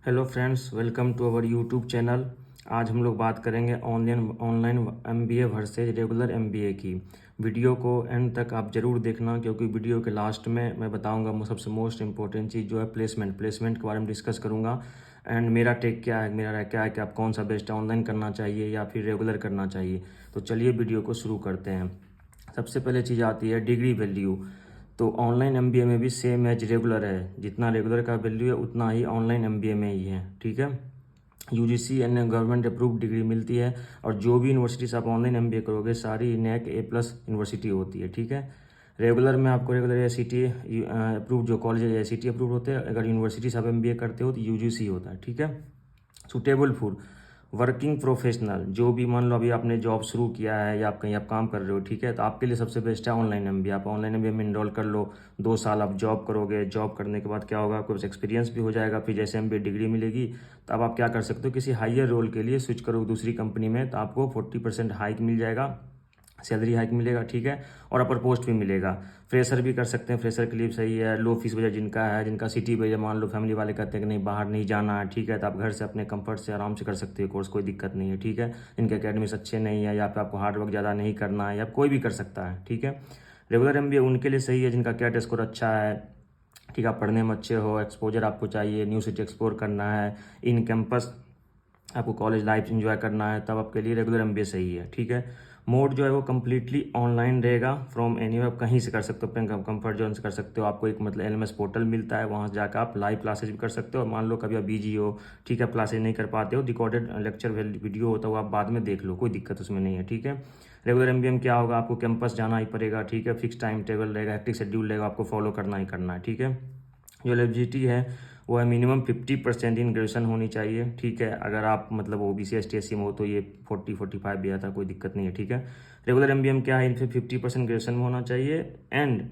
Hello friends, welcome to our YouTube channel. आज हम लोग बात करेंगे online MBA versus regular MBA की। वीडियो को एंड तक आप ज़रूर देखना, क्योंकि वीडियो के लास्ट में मैं बताऊंगा सबसे मोस्ट इम्पोर्टेंट चीज़ जो है प्लेसमेंट के बारे में डिस्कस करूंगा। एंड मेरा टेक क्या है, मेरा राय क्या है कि आप कौन सा बेस्ट है, ऑनलाइन करना चाहिए या फिर रेगुलर करना चाहिए। तो चलिए वीडियो को शुरू करते हैं। सबसे पहले चीज़ आती है डिग्री वैल्यू। तो ऑनलाइन एमबीए में भी सेम एज रेगुलर है, जितना रेगुलर का वैल्यू है उतना ही ऑनलाइन एमबीए में ही है। ठीक है, UGC and government approved degree मिलती है। और जो भी यूनिवर्सिटी से आप ऑनलाइन एमबीए करोगे सारी नैक A+ यूनिवर्सिटी होती है। ठीक है, रेगुलर में आपको रेगुलर AICTE अप्रूव जो कॉलेज AICTE अप्रूव होते हैं। अगर यूनिवर्सिटी से आप एमबीए करते हो तो यूजीसी होता है। ठीक है, सुटेबल फॉर वर्किंग प्रोफेशनल, जो भी मान लो अभी आपने जॉब शुरू किया है या आप कहीं आप काम कर रहे हो, ठीक है, तो आपके लिए सबसे बेस्ट है ऑनलाइन एमबीए। आप ऑनलाइन एमबीए में इनरोल कर लो, 2 साल आप जॉब करोगे। जॉब करने के बाद क्या होगा, आपको एक्सपीरियंस भी हो जाएगा। फिर जैसे एमबीए डिग्री मिलेगी तो अब आप क्या कर सकते हो, किसी हायर रोल के लिए स्विच करोगे दूसरी कंपनी में, तो आपको 40% हाइक मिल जाएगा, सैलरी हाइक मिलेगा। ठीक है, और अपर पोस्ट भी मिलेगा। फ्रेशर भी कर सकते हैं, फ्रेशर के लिए सही है। लो फीस वजह जिनका है, जिनका सिटी वजह मान लो फैमिली वाले कहते हैं कि नहीं बाहर नहीं जाना है, ठीक है, तो आप घर से अपने कंफर्ट से आराम से कर सकते हो कोर्स, कोई दिक्कत नहीं है। ठीक है, जिनके अकेडमिक्स अच्छे नहीं है या फिर आपको हार्ड वर्क ज़्यादा नहीं करना है, या कोई भी कर सकता है। ठीक है, रेगुलर एमबीए उनके लिए सही है जिनका कैट स्कोर अच्छा है। ठीक है, आप पढ़ने में अच्छे हो, एक्सपोजर आपको चाहिए, न्यू सिटी एक्सप्लोर करना है, इन कैंपस आपको कॉलेज लाइफ एंजॉय करना है, तब आपके लिए रेगुलर एमबीए सही है। ठीक है, मोड जो है वो कम्प्लीटली ऑनलाइन रहेगा। फ्रॉम एनी आप कहीं से कर सकते हो, अपने कंफर्ट जोन से कर सकते हो। आपको एक मतलब LMS पोर्टल मिलता है, वहाँ से जाकर आप लाइव क्लासेज भी कर सकते हो। और मान लो कभी आप बिजी हो, ठीक है, क्लासेज नहीं कर पाते हो, रिकॉर्डेड लेक्चर वीडियो होता है वो आप बाद में देख लो, कोई दिक्कत उसमें नहीं है। ठीक है, रेगुलर एमबीए में क्या होगा, आपको कैंपस जाना ही पड़ेगा। ठीक है, फिक्स टाइम टेबल रहेगा, एक्टिव शेड्यूल रहेगा, आपको फॉलो करना ही करना है। ठीक है, जो एलिजिबिलिटी है वो है मिनिमम 50% इन ग्रेजुएशन होनी चाहिए। ठीक है, अगर आप मतलब OBC ST SC में हो तो ये 40-45 भी आता है, कोई दिक्कत नहीं है। ठीक है, रेगुलर एमबीए में क्या है, इनसे 50% ग्रेजुएशन में होना चाहिए। एंड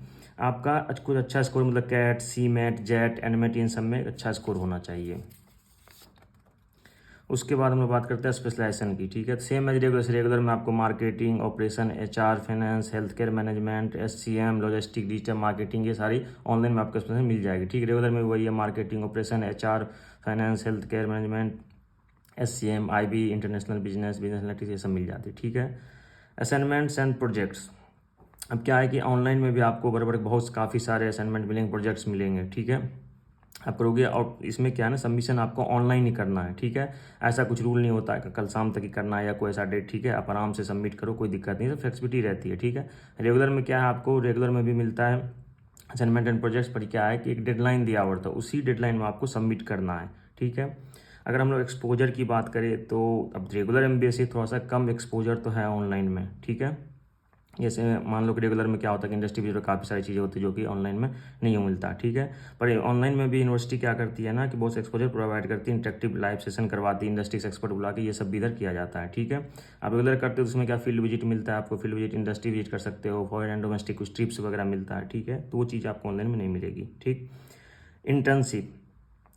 आपका कुछ अच्छा स्कोर मतलब कैट CMAT JET NMAT इन सब में अच्छा स्कोर होना चाहिए। उसके बाद हम लोग बात करते हैं स्पेशलाइजेशन की। ठीक है, सेम एज रेगुलर में आपको marketing, operation, HR, finance, health care management, SCM, logistic, digital marketing, ये सारी ऑनलाइन में आपको स्पेशलाइजेशन मिल जाएगी। ठीक है, रेगुलर में वही है, marketing, operation, HR, finance, health care management, SCM, IB, international business analytics, ये सब मिल जाती है। ठीक है, असाइनमेंट्स एंड प्रोजेक्ट्स। अब क्या है कि ऑनलाइन में भी आपको बड़े बहुत काफ़ी सारे असाइनमेंट मिलेंगे, प्रोजेक्ट्स मिलेंगे। ठीक है, आप करोगे, और इसमें क्या है ना, सबमिशन आपको ऑनलाइन ही करना है। ठीक है, ऐसा कुछ रूल नहीं होता है कि कल शाम तक ही करना है या कोई ऐसा डेट। ठीक है, आप आराम से सबमिट करो, कोई दिक्कत नहीं है, फ्लेक्सिबिलिटी रहती है। ठीक है, रेगुलर में क्या है, आपको रेगुलर में भी मिलता है असाइनमेंट एंड प्रोजेक्ट्स, पर क्या है कि एक डेडलाइन दिया हुआ था, उसी डेडलाइन में आपको सबमिट करना है। ठीक है, अगर हम लोग एक्सपोजर की बात करें तो अब रेगुलर एमबीए से थोड़ा सा कम एक्सपोजर तो है ऑनलाइन में। ठीक है, जैसे मान लो कि रेगुलर में क्या होता है कि इंडस्ट्री विजिट काफ़ी सारी चीज़ें होती है जो कि ऑनलाइन में नहीं मिलता। ठीक है, पर ऑनलाइन में भी यूनिवर्सिटी क्या करती है ना कि बहुत से एक्सपोजर प्रोवाइड करती है, इंटरेक्टिव लाइव सेशन करवाती है, इंडस्ट्री से एक्सपर्ट बुला के ये सब भी इधर किया जाता है। ठीक है, आप रेगुलर करते हो तो उसमें क्या फील्ड विजिट मिलता है आपको, फील्ड विजिट, इंडस्ट्री विजिट कर सकते हो, फॉरेन एंड डोमेस्टिक कुछ ट्रिप्स वगैरह मिलता है। ठीक है, तो वो चीज़ आपको ऑनलाइन में नहीं मिलेगी। ठीक, इंटर्नशिप।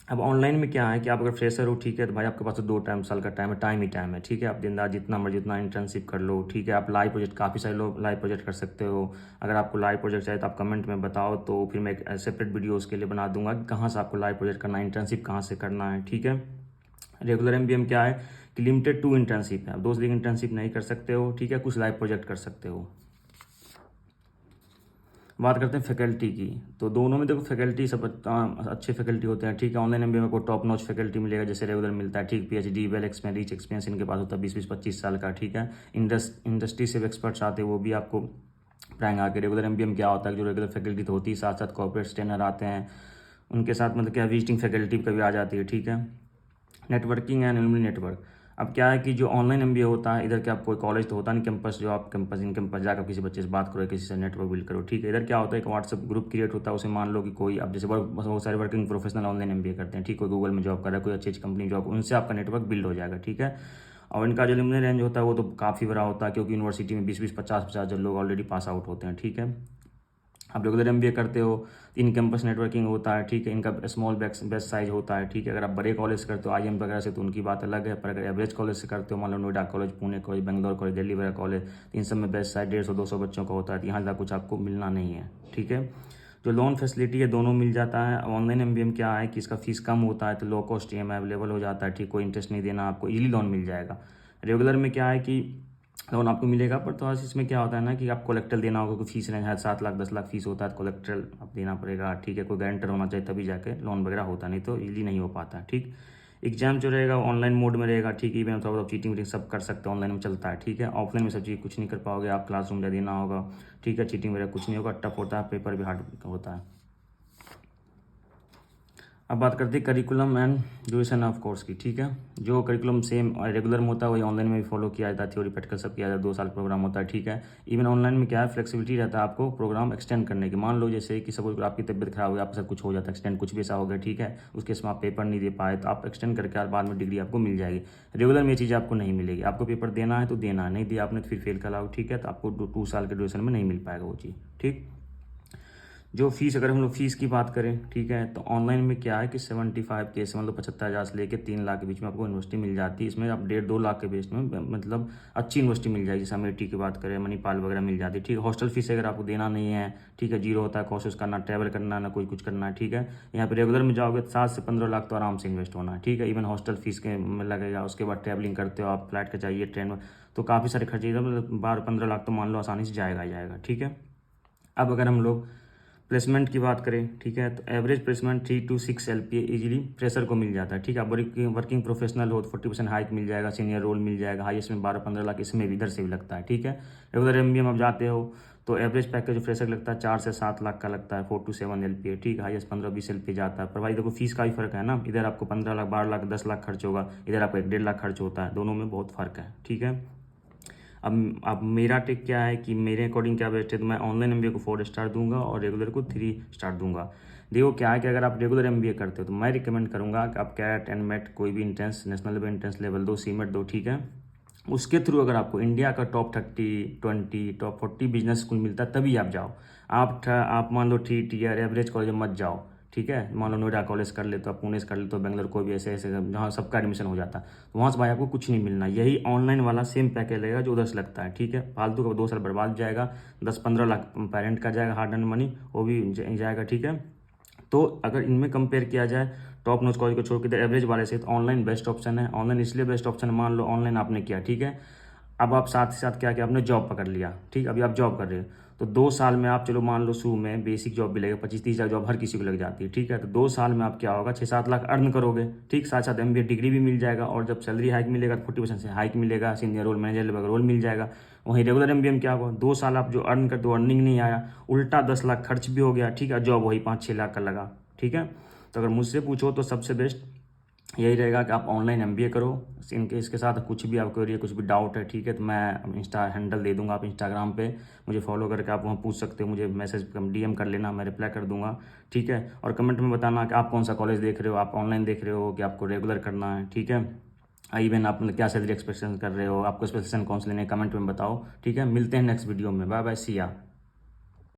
अब ऑनलाइन में क्या है कि आप अगर फ्रेशर हो, ठीक है, तो भाई आपके पास तो 2 साल का टाइम है, टाइम ही टाइम है। ठीक है, आप दिन रात जितना मर्जी उतना इंटर्नशिप कर लो। ठीक है, आप लाइव प्रोजेक्ट, काफ़ी सारे लोग लाइव प्रोजेक्ट कर सकते हो। अगर आपको लाइव प्रोजेक्ट चाहिए तो आप कमेंट में बताओ, तो फिर मैं एक सेपरेट वीडियो उसके लिए बना दूंगा कि कहाँ से आपको लाइव प्रोजेक्ट करना है, इंटर्नशिप कहाँ से करना है। ठीक है, रेगुलर एमबीए में क्या है कि लिमिटेड टू इंटर्नशिप है, आप 2 से इंटर्नशिप नहीं कर सकते हो। ठीक है, कुछ लाइव प्रोजेक्ट कर सकते हो। बात करते हैं फैकल्टी की, तो दोनों में देखो फैकल्टी सब अच्छे फैकल्टी होते हैं। ठीक है, ऑनलाइन एमबीए में को टॉप नॉच फैकल्टी मिलेगा जैसे रेगुलर मिलता है। ठीक, PhD, well experience, rich experience इनके पास होता है, 20-25 साल का। ठीक है, इंडस्ट्री से एक्सपर्ट्स आते हैं, वो भी आपको पढ़ाएंगे आगे। रेगुलर एमबीए में क्या होता है कि जो रेगुलर फैकल्टी तो होती है, साथ साथ कॉर्पोरेट ट्रेनर आते हैं, उनके साथ मतलब क्या विजिटिंग फैकल्टी कभी आ जाती है। ठीक है, नेटवर्किंग एंड एलुमनी नेटवर्क। अब क्या है कि जो ऑनलाइन एमबीए होता है, इधर क्या कोई कॉलेज तो होता नहीं कैंपस, जो आप कैंपस इन कैंपस जाकर किसी बच्चे से बात करो, किसी से नेटवर्क बिल्ड करो। ठीक है, इधर क्या होता है, एक व्हाट्सएप ग्रुप क्रिएट होता है, उसे मान लो कि कोई अब जैसे बहुत सारे वर्किंग प्रोफेशनल ऑनलाइन एमबीए करते हैं। ठीक, कोई गूगल में जॉब कर रहा है, कोई अच्छी अच्छी कंपनी जॉब, उनसे आपका नेटवर्क बिल्ड हो जाएगा। ठीक है, और इनका जो लिमिटेड रेंज होता है वो तो काफ़ी बड़ा होता है, क्योंकि यूनिवर्सिटी में 20-20, 50-50 लोग ऑलरेडी पास आउट होते हैं। ठीक है, आप रेगुलर एमबीए करते हो, इन कैंपस नेटवर्किंग होता है। ठीक है, इनका स्मॉल बेस्ट साइज होता है। ठीक है, अगर आप बड़े कॉलेज से करते हो IIM वगैरह से तो उनकी बात अलग है, पर अगर एवरेज कॉलेज से करते हो, मान लो Noida college, Pune college, Bangalore college, Delhi वगैरह कॉलेज, तो इन सब में बेस्ट साइज 150-200 बच्चों का होता है, तो यहाँ ज़्यादा कुछ आपको मिलना नहीं है। ठीक है, जो लोन फैसिलिटी है दोनों मिल जाता है। ऑनलाइन एमबीए में क्या है कि इसका फीस कम होता है, तो लो कॉस्ट ईएमआई अवेलेबल हो जाता है, ठीक, कोई इंटरेस्ट नहीं देना, आपको इजीली लोन मिल जाएगा। रेगुलर में क्या है कि लोन आपको मिलेगा, पर थोड़ा सा इसमें क्या होता है ना कि आप कोलेक्टर देना होगा, कोई फीस नहीं है, 7 लाख 10 लाख फीस होता है, तो कोलेक्टर आप देना पड़ेगा, ठीक है, कोई गारंटर होना चाहिए तभी जाके लोन वगैरह होता, नहीं तो इजीली नहीं हो पाता, ठीक। एग्जाम जो रहेगा ऑनलाइन मोड में रहेगा, ठीक, इवन थोड़ा बहुत चीटिंग वीटिंग सब कर सकते हैं, ऑनलाइन में चलता है, ठीक है। ऑफलाइन में सब चीज़ कुछ नहीं कर पाओगे आप, क्लासरूम जा देना होगा, ठीक है, चीटिंग वगैरह कुछ नहीं होगा, टफ होता है, पेपर भी हार्ड होता है। अब बात करते हैं curriculum and duration of course की, ठीक है। जो करिकुलम सेम रेगुलर में होता है वही ऑनलाइन में भी फॉलो किया जाता है, थ्योरी प्रैक्टिकल सब किया जाता है, 2 साल प्रोग्राम होता है, ठीक है। इवन ऑनलाइन में क्या है, फ्लेक्सिबिलिटी रहता है आपको प्रोग्राम एक्सटेंड करने की। मान लो जैसे कि सपोज आपकी तबियत खराब हो गई, आपके साथ कुछ हो जाता है, एक्सटेंड कुछ भी ऐसा हो गया, ठीक है, उसके इसमें आप पेपर नहीं दे पाए, तो आप एक्सटेंड करके बाद में डिग्री आपको मिल जाएगी। रेगुलर में ये चीज़ आपको नहीं मिलेगी, आपको पेपर देना है तो देना है, नहीं दिया आपने तो फिर फेल कराओ, ठीक है, तो आपको 2 साल के ड्यूरेशन में नहीं मिल पाएगा वो चीज़, ठीक। जो फीस, अगर हम लोग फीस की बात करें, ठीक है, तो ऑनलाइन में क्या है कि 75 के से मतलब 75,000 से लेकर 3 लाख के बीच में आपको यूनिवर्सिटी मिल जाती है। इसमें आप 1.5-2 लाख के बीच में मतलब अच्छी यूनिवर्सिटी मिल जाएगी, जैसे अमेठी की बात करें, मणिपाल वगैरह मिल जाती है, ठीक है। हॉस्टल फीस अगर आपको देना नहीं है, ठीक है, जीरो होता है, कोर्सेज करना, ट्रैवल करना, ना कोई कुछ करना है, ठीक है। यहाँ पर रेगुलर में जाओगे तो 7 से 15 लाख तो आराम से इन्वेस्ट होना है, ठीक है। इवन हॉस्टल फीस के में लगेगा, उसके बाद ट्रैवलिंग करते हो आप, फ्लाइट का चाहिए, ट्रेन में, तो काफ़ी सारे खर्चे, मतलब 12-15 लाख तो मान लो आसानी से जाएगा ही जाएगा, ठीक है। अब अगर हम लोग प्लेसमेंट की बात करें, ठीक है, तो average placement 3 to 6 LPA easily fresher को मिल जाता है, ठीक है। आप वर्किंग प्रोफेशनल हो तो 40% हाइक मिल जाएगा, सीनियर रोल मिल जाएगा, हाईएस्ट में 12-15 लाख इसमें भी इधर से भी लगता है, ठीक है। रेगुलर एमबीए में आप जाते हो तो एवरेज पैकेज फ्रेशर लगता है 4 से 7 लाख का लगता है, 4 to 7 LPA, ठीक है, हाईएस्ट 15-20 LPA जाता है। पर भाई देखो फीस का भी फर्क है ना, इधर आपको 15 लाख 12 लाख 10 लाख खर्च होगा, इधर आपको 1-1.5 लाख खर्च होता है, दोनों में बहुत फर्क है, ठीक है। अब मेरा टेक क्या है कि मेरे अकॉर्डिंग क्या बेस्ट है, तो मैं ऑनलाइन एमबीए को 4 स्टार दूंगा और रेगुलर को 3 स्टार दूंगा। देखो क्या है कि अगर आप रेगुलर एमबीए करते हो तो मैं रिकमेंड करूंगा कि आप कैट एंड मेट कोई भी entrance, national level entrance level 2 CMAT दो, ठीक है। उसके थ्रू अगर आपको इंडिया का टॉप 30-20 टॉप 40 बिजनेस स्कूल मिलता है तभी आप जाओ। आप मान लो टीयर एवरेज कॉलेज मत जाओ, ठीक है। मान लो नोएडा कॉलेज कर ले तो, आप पुणे से कर ले तो, बेंगलोर कोई भी ऐसे ऐसे जहाँ सबका एडमिशन हो जाता है, तो वहाँ से भाई आपको कुछ नहीं मिलना। यही ऑनलाइन वाला सेम पैकेज लगेगा जो उधर से लगता है, ठीक है। फालतू का 2 साल बर्बाद जाएगा, 10-15 लाख पेरेंट का जाएगा, हार्ड एंड मनी वो भी जाएगा, ठीक है। तो अगर इनमें कंपेयर किया जाए टॉप नॉच कॉलेज को छोड़ के एवरेज वाले से, तो ऑनलाइन बेस्ट ऑप्शन है। ऑनलाइन इसलिए बेस्ट ऑप्शन है, मान लो ऑनलाइन आपने किया, ठीक है, अब आप साथ ही साथ क्या किया, आपने जॉब पकड़ लिया, ठीक, अभी आप जॉब कर रहे हो, तो 2 साल में आप, चलो मान लो शुरू में बेसिक जॉब भी लगेगा, 25-30 हज़ार जॉब हर किसी को लग जाती है, ठीक है, तो 2 साल में आप क्या होगा, 6-7 लाख अर्न करोगे, ठीक, साथ साथ एमबीए डिग्री भी मिल जाएगा, और जब सैलरी हाइक मिलेगा तो 40% से हाइक मिलेगा, senior role manager level role मिल जाएगा। वहीं रेगुलर एमबीए में क्या होगा, 2 साल आप जो अर्न करते हो अर्निंग नहीं आया, उल्टा 10 लाख खर्च भी हो गया, ठीक है, जॉब वही 5-6 लाख का लगा, ठीक है। तो अगर मुझसे पूछो तो सबसे बेस्ट यही रहेगा कि आप ऑनलाइन एमबीए करो। इनके इसके साथ कुछ भी आपको एरिया कुछ भी डाउट है, ठीक है, तो मैं इंस्टा हैंडल दे दूंगा, आप इंस्टाग्राम पे मुझे फॉलो करके आप वहाँ पूछ सकते हो, मुझे मैसेज डीएम कर लेना, मैं रिप्लाई कर दूंगा, ठीक है। और कमेंट में बताना कि आप कौन सा कॉलेज देख रहे हो, आप ऑनलाइन देख रहे हो कि आपको रेगुलर करना है, ठीक है। इवन आप मतलब क्या सैलरी एक्सपेक्टेशन कर रहे हो, आपको स्पेशलाइजेशन कौन सा लेने, कमेंट में बताओ, ठीक है। मिलते हैं नेक्स्ट वीडियो में, बाय बाय, सी या।